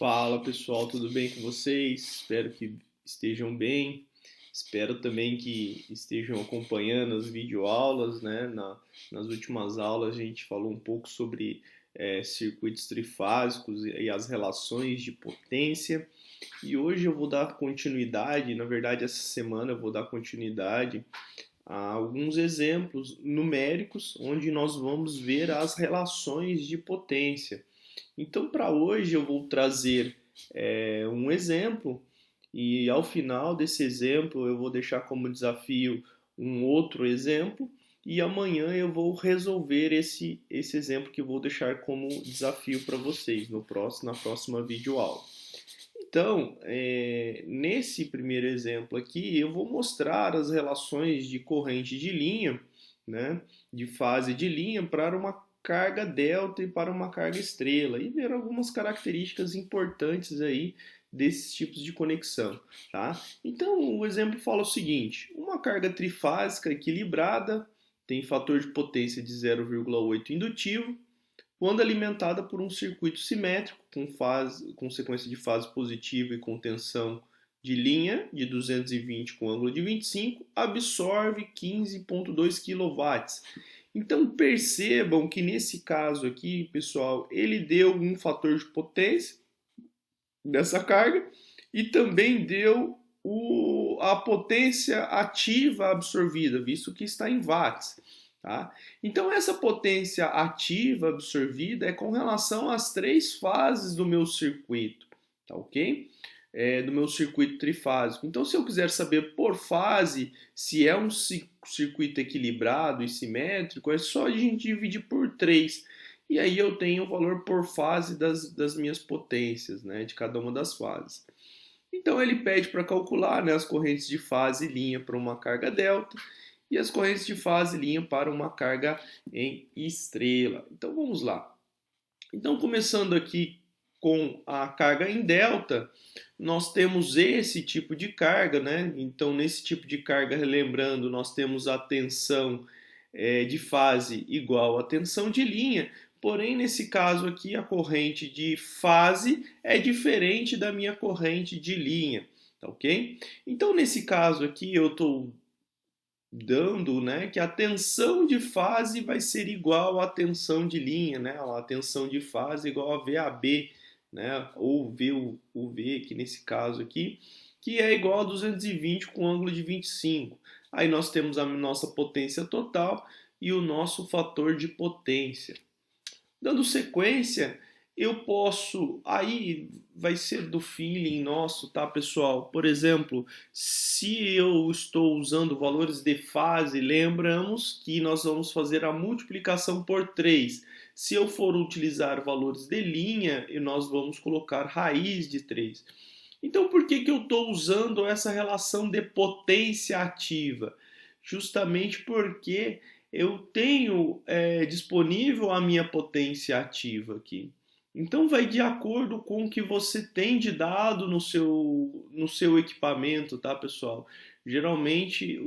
Fala pessoal, tudo bem com vocês? Espero que estejam bem. Espero também que estejam acompanhando as videoaulas, né? Nas últimas aulas a gente falou um pouco sobre circuitos trifásicos e as relações de potência. E hoje eu vou dar continuidade, na verdade essa semana eu vou dar continuidade a alguns exemplos numéricos onde nós vamos ver as relações de potência. Então, para hoje, eu vou trazer um exemplo e ao final desse exemplo eu vou deixar como desafio um outro exemplo e amanhã eu vou resolver esse exemplo que eu vou deixar como desafio para vocês na próxima videoaula. Então, nesse primeiro exemplo aqui, eu vou mostrar as relações de corrente de linha, né, de fase de linha para uma carga delta e para uma carga estrela e ver algumas características importantes aí desses tipos de conexão, tá? Então, o exemplo fala o seguinte: uma carga trifásica equilibrada tem fator de potência de 0,8 indutivo quando alimentada por um circuito simétrico com sequência de fase positiva e com tensão de linha de 220 com ângulo de 25, absorve 15,2 kW. Então percebam que nesse caso aqui, pessoal, ele deu um fator de potência dessa carga e também deu a potência ativa absorvida, visto que está em watts. Tá? Então essa potência ativa absorvida é com relação às três fases do meu circuito, tá ok? Do meu circuito trifásico. Então se eu quiser saber por fase se é um circuito equilibrado e simétrico, é só a gente dividir por 3. E aí eu tenho o valor por fase das minhas potências, né, de cada uma das fases. Então ele pede para calcular, né, as correntes de fase e linha para uma carga delta e as correntes de fase e linha para uma carga em estrela. Então vamos lá. Então começando aqui com a carga em delta, nós temos esse tipo de carga, né? Então nesse tipo de carga, lembrando, nós temos a tensão de fase igual à tensão de linha, porém nesse caso aqui a corrente de fase é diferente da minha corrente de linha, tá ok? Então nesse caso aqui eu estou dando, né, que a tensão de fase vai ser igual à tensão de linha, né, a tensão de fase igual a VAB, né, ou VUV, que nesse caso aqui, que é igual a 220 com ângulo de 25. Aí nós temos a nossa potência total e o nosso fator de potência. Dando sequência, eu posso, aí vai ser do feeling nosso, tá, pessoal? Por exemplo, se eu estou usando valores de fase, lembramos que nós vamos fazer a multiplicação por 3. Se eu for utilizar valores de linha, nós vamos colocar raiz de 3. Então, por que eu estou usando essa relação de potência ativa? Justamente porque eu tenho disponível a minha potência ativa aqui. Então vai de acordo com o que você tem de dado no seu equipamento, tá, pessoal? Geralmente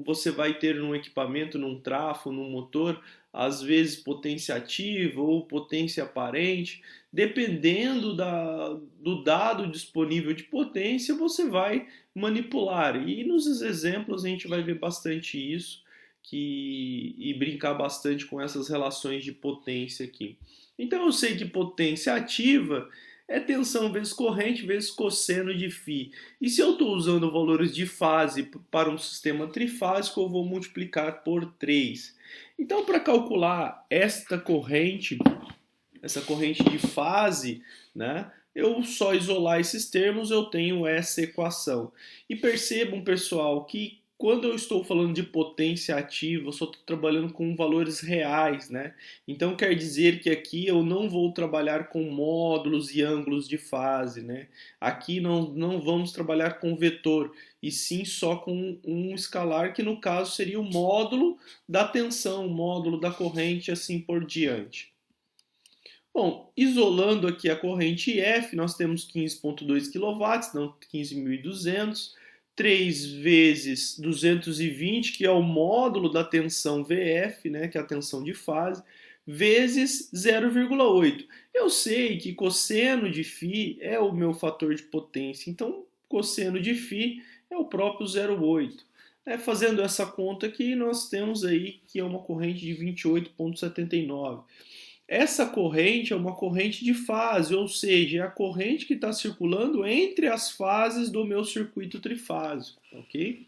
você vai ter num equipamento, num trafo, num motor, às vezes potência ativa ou potência aparente. Dependendo do dado disponível de potência, você vai manipular. E nos exemplos a gente vai ver bastante isso e brincar bastante com essas relações de potência aqui. Então eu sei que potência ativa é tensão vezes corrente vezes cosseno de φ. E se eu estou usando valores de fase para um sistema trifásico, eu vou multiplicar por 3. Então, para calcular essa corrente de fase, né, eu só isolar esses termos, eu tenho essa equação. E percebam, pessoal, que quando eu estou falando de potência ativa, eu só estou trabalhando com valores reais, né? Então quer dizer que aqui eu não vou trabalhar com módulos e ângulos de fase, né? Aqui não vamos trabalhar com vetor, e sim só com um escalar, que no caso seria o módulo da tensão, o módulo da corrente, assim por diante. Bom, isolando aqui a corrente F, nós temos 15,2 kW, não 15.200, 3 vezes 220, que é o módulo da tensão VF, né, que é a tensão de fase, vezes 0,8. Eu sei que cosseno de φ é o meu fator de potência, então cosseno de φ é o próprio 0,8. Fazendo essa conta aqui, nós temos aí que é uma corrente de 28,79. Essa corrente é uma corrente de fase, ou seja, é a corrente que está circulando entre as fases do meu circuito trifásico, ok?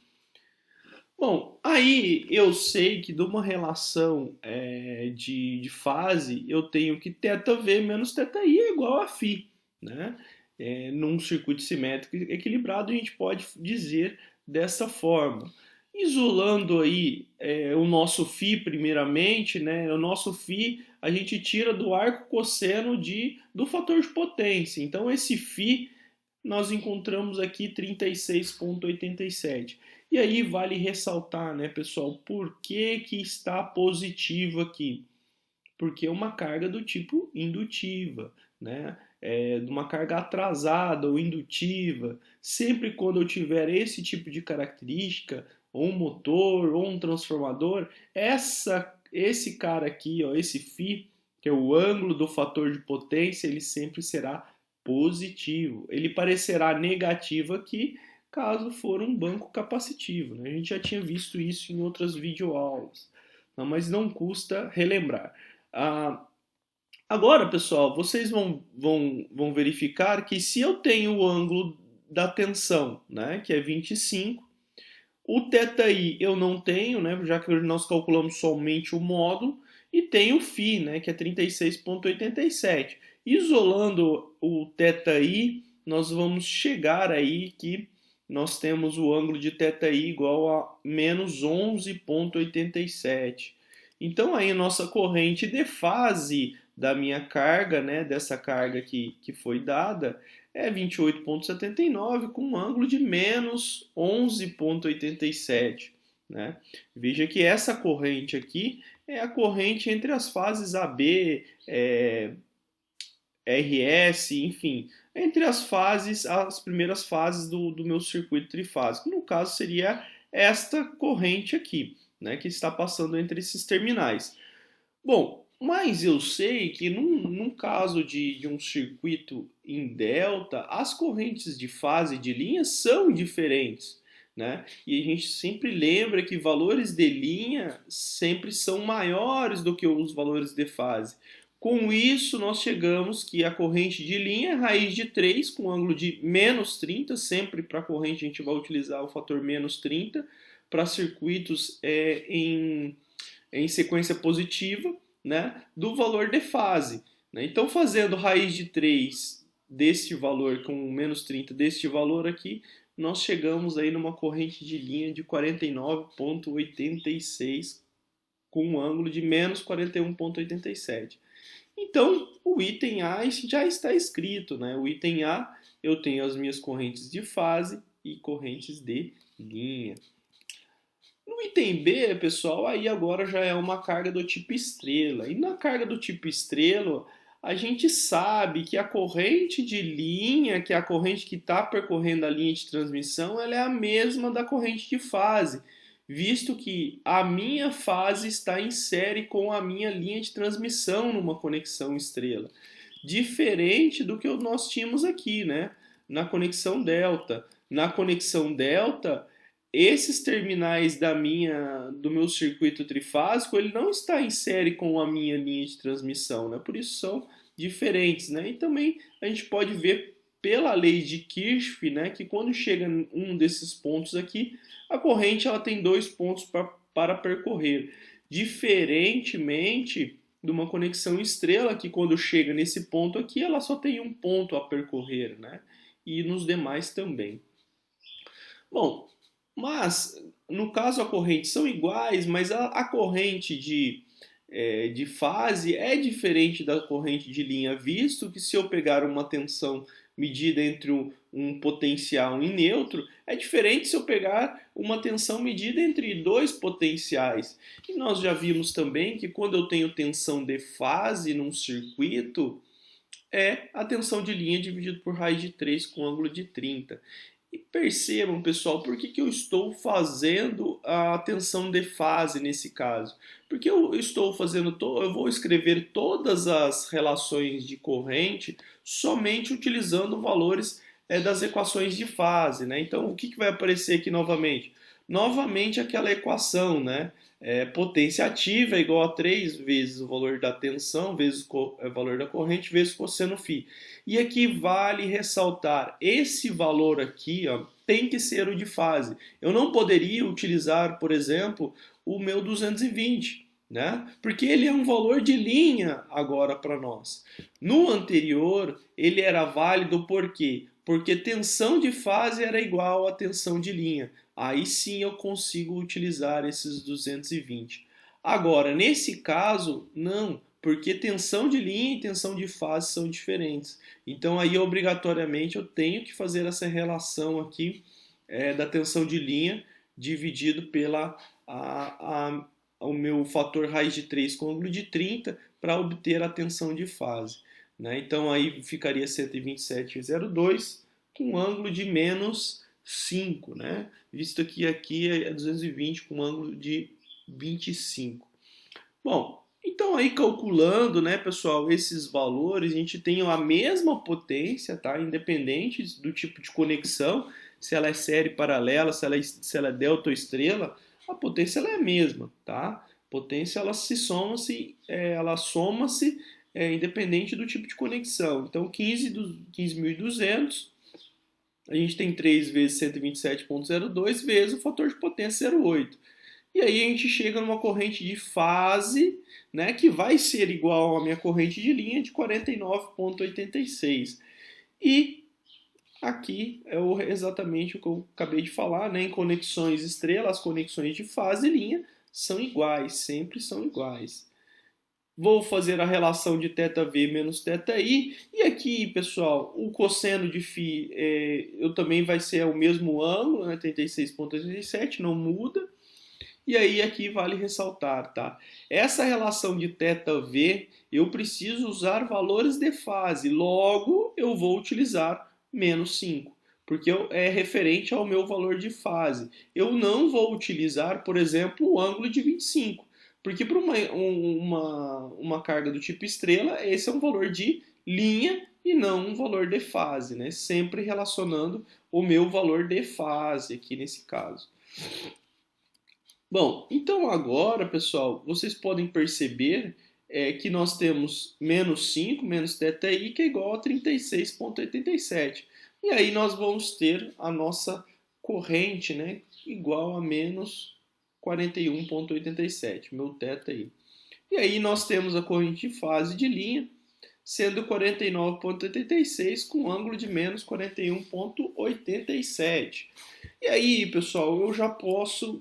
Bom, aí eu sei que de uma relação de fase eu tenho que θV menos θI é igual a φ, né? Num circuito simétrico equilibrado a gente pode dizer dessa forma. Isolando aí o nosso φ primeiramente, né? O nosso φ a gente tira do arco cosseno do fator de potência. Então esse φ nós encontramos aqui 36,87. E aí vale ressaltar, né, pessoal, por que está positivo aqui? Porque é uma carga do tipo indutiva, né? De uma carga atrasada ou indutiva. Sempre quando eu tiver esse tipo de característica, ou um motor, ou um transformador, esse cara aqui, ó, esse φ, que é o ângulo do fator de potência, ele sempre será positivo. Ele parecerá negativo aqui, caso for um banco capacitivo, né? A gente já tinha visto isso em outras videoaulas, mas não custa relembrar. Agora, pessoal, vocês vão verificar que se eu tenho o ângulo da tensão, né, que é 25, o θi eu não tenho, né, já que nós calculamos somente o módulo, e tenho o φ, né, que é 36,87. Isolando o θi, nós vamos chegar aí que nós temos o ângulo de θi igual a menos 11,87. Então aí nossa corrente de fase da minha carga, né, dessa carga que foi dada, é 28,79 com um ângulo de menos 11,87. Né? Veja que essa corrente aqui é a corrente entre as fases AB, RS, enfim, entre as primeiras fases do meu circuito trifásico. No caso, seria esta corrente aqui, né, que está passando entre esses terminais. Bom, mas eu sei que num caso de um circuito em delta, as correntes de fase de linha são diferentes. Né? E a gente sempre lembra que valores de linha sempre são maiores do que os valores de fase. Com isso, nós chegamos que a corrente de linha é raiz de 3 com ângulo de menos 30. Sempre para a corrente a gente vai utilizar o fator menos 30 para circuitos em sequência positiva, né, do valor de fase. Né? Então, fazendo raiz de 3 deste valor com menos 30 deste valor aqui, nós chegamos aí numa corrente de linha de 49,86 com um ângulo de menos 41,87. Então, o item A já está escrito, né? O item A, eu tenho as minhas correntes de fase e correntes de linha. No item B, pessoal, aí agora já é uma carga do tipo estrela. E na carga do tipo estrela, a gente sabe que a corrente de linha, que é a corrente que está percorrendo a linha de transmissão, ela é a mesma da corrente de fase, visto que a minha fase está em série com a minha linha de transmissão numa conexão estrela. Diferente do que nós tínhamos aqui, né? Na conexão delta. Na conexão delta, esses terminais do meu circuito trifásico, ele não está em série com a minha linha de transmissão, né? Por isso são diferentes, né? E também a gente pode ver pela lei de Kirchhoff, né, que quando chega em um desses pontos aqui, a corrente ela tem 2 pontos para percorrer. Diferentemente de uma conexão estrela, que quando chega nesse ponto aqui, ela só tem um ponto a percorrer, né? E nos demais também. Bom, mas no caso a corrente são iguais, mas a corrente de fase é diferente da corrente de linha, visto que se eu pegar uma tensão medida entre um potencial e neutro, é diferente se eu pegar uma tensão medida entre dois potenciais. E nós já vimos também que quando eu tenho tensão de fase num circuito, é a tensão de linha dividido por raiz de 3 com ângulo de 30. E percebam, pessoal, por que eu estou fazendo a tensão de fase nesse caso? Porque eu estou fazendo, eu vou escrever todas as relações de corrente somente utilizando valores das equações de fase, né? Então, o que vai aparecer aqui novamente? Novamente aquela equação, né? Potência ativa é igual a 3 vezes o valor da tensão, vezes o valor da corrente, vezes cosseno φ. E aqui vale ressaltar, esse valor aqui, ó, tem que ser o de fase. Eu não poderia utilizar, por exemplo, o meu 220, né? Porque ele é um valor de linha agora para nós. No anterior, ele era válido por quê? Porque tensão de fase era igual a tensão de linha. Aí sim eu consigo utilizar esses 220. Agora, nesse caso, não, porque tensão de linha e tensão de fase são diferentes. Então aí obrigatoriamente eu tenho que fazer essa relação aqui da tensão de linha dividido pela o meu fator raiz de 3 com ângulo de 30 para obter a tensão de fase. Né? Então aí ficaria 127,02 com um ângulo de menos 5, né? Visto que aqui é 220 com um ângulo de 25. Bom, então aí calculando, né, pessoal, esses valores, a gente tem a mesma potência, tá? Independente do tipo de conexão, se ela é série paralela, se ela é delta ou estrela, a potência ela é a mesma, tá? A potência ela se soma-se, independente do tipo de conexão. Então 15.200, a gente tem 3 vezes 127,02 vezes o fator de potência 0,8. E aí a gente chega numa corrente de fase, né, que vai ser igual à minha corrente de linha de 49,86. E aqui é exatamente o que eu acabei de falar, né, em conexões estrela, as conexões de fase e linha são iguais, sempre são iguais. Vou fazer a relação de θv menos θi. E aqui, pessoal, o cosseno de φ eu também vai ser o mesmo ângulo, né, 36,87, não muda. E aí aqui vale ressaltar, tá? Essa relação de θv, eu preciso usar valores de fase, logo eu vou utilizar menos 5, porque é referente ao meu valor de fase. Eu não vou utilizar, por exemplo, o ângulo de 25, porque para uma carga do tipo estrela, esse é um valor de linha e não um valor de fase, né? Sempre relacionando o meu valor de fase aqui nesse caso. Bom, então agora, pessoal, vocês podem perceber que nós temos menos 5, menos θi, que é igual a 36,87. E aí nós vamos ter a nossa corrente, né, igual a menos 41,87, meu θi. E aí nós temos a corrente de fase de linha, sendo 49,86 com ângulo de menos 41,87. E aí, pessoal, eu já posso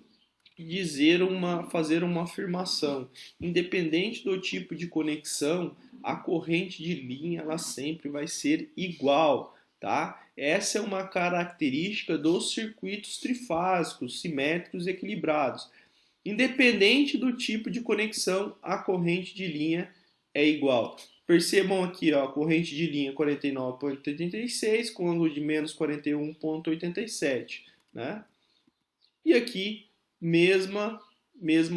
fazer uma afirmação. Independente do tipo de conexão, a corrente de linha ela sempre vai ser igual, tá? Essa é uma característica dos circuitos trifásicos, simétricos e equilibrados. Independente do tipo de conexão, a corrente de linha é igual. Percebam aqui, ó, a corrente de linha 49,86 com ângulo de menos 41,87, né? E aqui mesma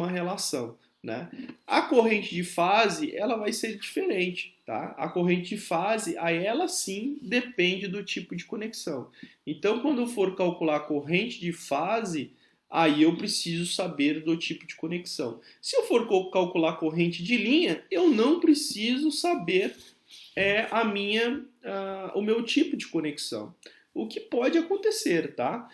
relação, né? A corrente de fase, ela vai ser diferente, tá? A corrente de fase, aí ela sim depende do tipo de conexão. Então, quando eu for calcular a corrente de fase, aí eu preciso saber do tipo de conexão. Se eu for calcular a corrente de linha, eu não preciso saber o meu tipo de conexão. O que pode acontecer, tá?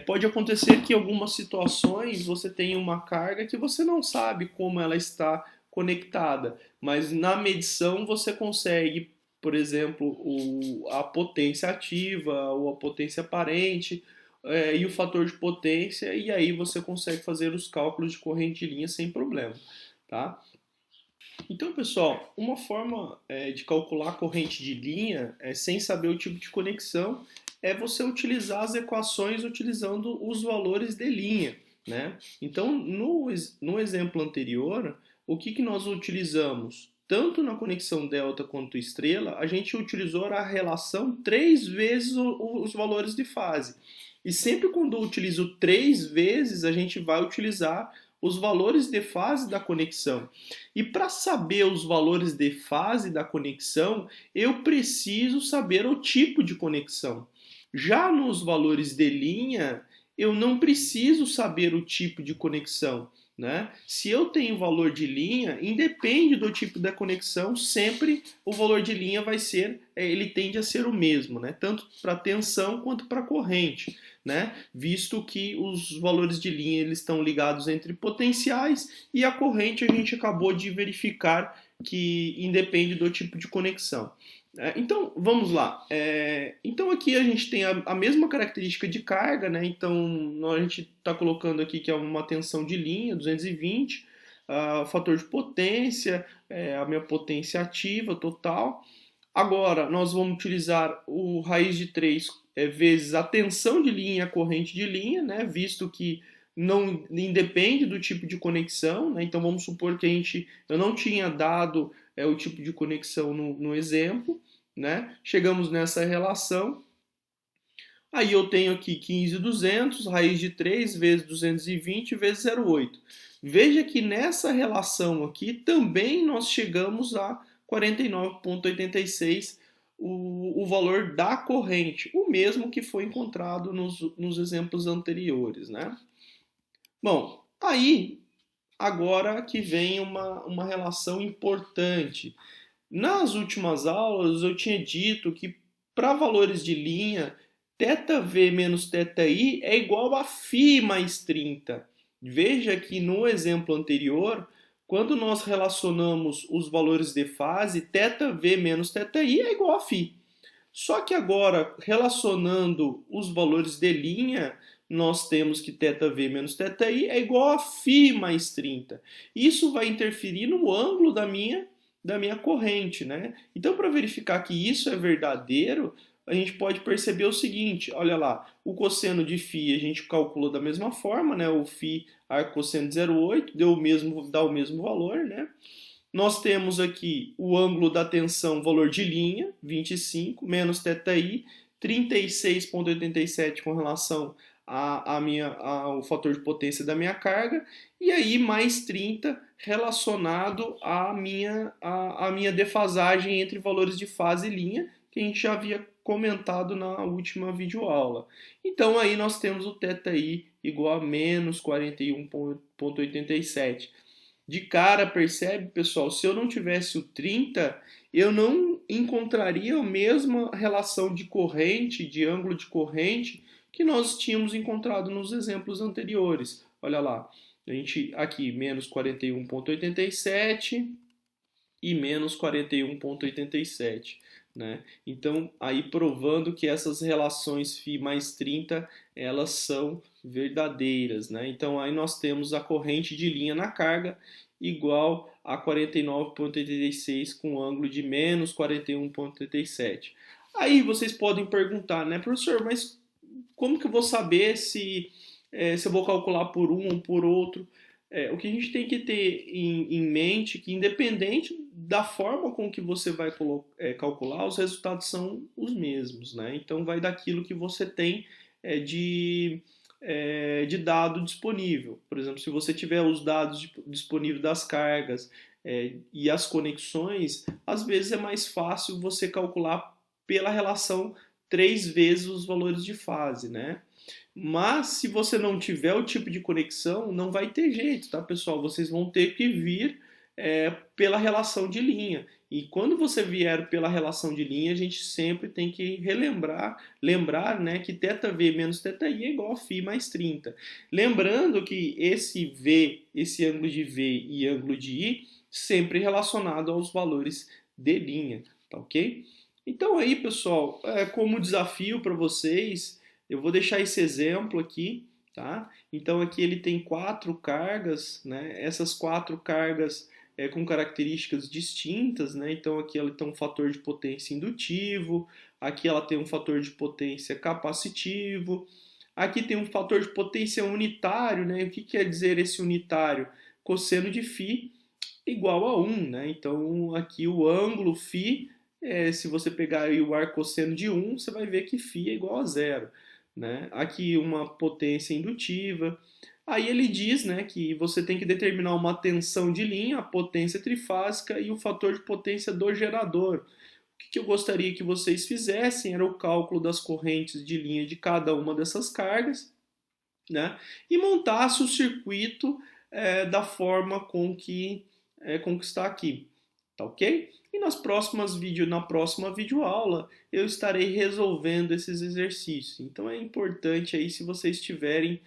Pode acontecer que em algumas situações você tenha uma carga que você não sabe como ela está conectada, mas na medição você consegue, por exemplo, a potência ativa ou a potência aparente e o fator de potência, e aí você consegue fazer os cálculos de corrente de linha sem problema, tá? Então, pessoal, uma forma de calcular a corrente de linha sem saber o tipo de conexão é você utilizar as equações utilizando os valores de linha, né? Então, no exemplo anterior, o que nós utilizamos? tanto na conexão delta quanto estrela, a gente utilizou a relação 3 vezes os valores de fase. E sempre quando eu utilizo 3 vezes, a gente vai utilizar os valores de fase da conexão. E para saber os valores de fase da conexão, eu preciso saber o tipo de conexão. Já nos valores de linha, eu não preciso saber o tipo de conexão. Né? Se eu tenho valor de linha, independe do tipo da conexão, sempre o valor de linha vai ser, ele tende a ser o mesmo, né? Tanto para tensão quanto para corrente, né? Visto que os valores de linha eles estão ligados entre potenciais e a corrente a gente acabou de verificar que independe do tipo de conexão. Então, vamos lá. Então, aqui a gente tem a mesma característica de carga, né? Então, a gente está colocando aqui que é uma tensão de linha, 220, fator de potência, a minha potência ativa total. Agora, nós vamos utilizar o raiz de 3 vezes a tensão de linha e a corrente de linha, né? Visto que não independe do tipo de conexão, né? Então, vamos supor que eu não tinha dado o tipo de conexão no exemplo, né? Chegamos nessa relação. Aí eu tenho aqui 15.200, raiz de 3 vezes 220 vezes 0,8. Veja que nessa relação aqui também nós chegamos a 49,86 o valor da corrente, o mesmo que foi encontrado nos exemplos anteriores, né? Bom, aí agora que vem uma relação importante. Nas últimas aulas eu tinha dito que para valores de linha, θv menos θi é igual a φ mais 30. Veja que no exemplo anterior, quando nós relacionamos os valores de fase, θv menos θi é igual a φ. Só que agora, relacionando os valores de linha, nós temos que θv menos θi é igual a φ mais 30. Isso vai interferir no ângulo da minha corrente, né? Então, para verificar que isso é verdadeiro, a gente pode perceber o seguinte, olha lá, o cosseno de φ a gente calculou da mesma forma, né? O φ arcosseno de 0,8 dá o mesmo valor, né? Nós temos aqui o ângulo da tensão, valor de linha, 25, menos θi, 36,87 com relação ao fator de potência da minha carga, e aí mais 30 relacionado à minha defasagem entre valores de fase e linha, que a gente já havia comentado na última videoaula. Então aí nós temos o θi igual a menos 41,87. De cara, percebe, pessoal, se eu não tivesse o 30, eu não encontraria a mesma relação de corrente, de ângulo de corrente, que nós tínhamos encontrado nos exemplos anteriores. Olha lá, a gente aqui, menos 41,87 e menos 41,87. Né? Então, aí provando que essas relações φ mais 30, elas são verdadeiras. Né? Então, aí nós temos a corrente de linha na carga igual a 49,86 com ângulo de menos 41,87. Aí vocês podem perguntar, né, professor, mas como que eu vou saber se eu vou calcular por um ou por outro? O que a gente tem que ter em mente é que, independente da forma com que você vai calcular, os resultados são os mesmos, né? Então, vai daquilo que você tem de dado disponível. Por exemplo, se você tiver os dados disponíveis das cargas e as conexões, às vezes é mais fácil você calcular pela relação 3 vezes os valores de fase, né? Mas se você não tiver o tipo de conexão, não vai ter jeito, tá, pessoal? Vocês vão ter que vir pela relação de linha. E quando você vier pela relação de linha, a gente sempre tem que lembrar, né, que θv menos θi é igual a φ mais 30. Lembrando que esse V, esse ângulo de V e ângulo de I, sempre relacionado aos valores de linha, tá ok? Então aí, pessoal, como desafio para vocês, eu vou deixar esse exemplo aqui, tá? Então aqui ele tem 4 cargas, né? Essas 4 cargas com características distintas, né? Então aqui ela tem um fator de potência indutivo, aqui ela tem um fator de potência capacitivo, aqui tem um fator de potência unitário, né? O que quer dizer esse unitário? Cosseno de φ igual a 1, né? Então aqui o ângulo φ, se você pegar aí o arcosseno de 1, você vai ver que φ é igual a zero, né? Aqui uma potência indutiva. Aí ele diz, né, que você tem que determinar uma tensão de linha, a potência trifásica e o fator de potência do gerador. O que eu gostaria que vocês fizessem era o cálculo das correntes de linha de cada uma dessas cargas, né? E montasse o circuito da forma com que está aqui, tá ok? E na próxima videoaula eu estarei resolvendo esses exercícios. Então é importante aí se vocês tiverem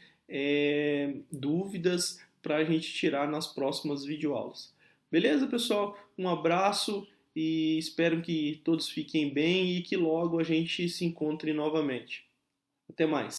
dúvidas para a gente tirar nas próximas videoaulas. Beleza, pessoal? Um abraço e espero que todos fiquem bem e que logo a gente se encontre novamente. Até mais!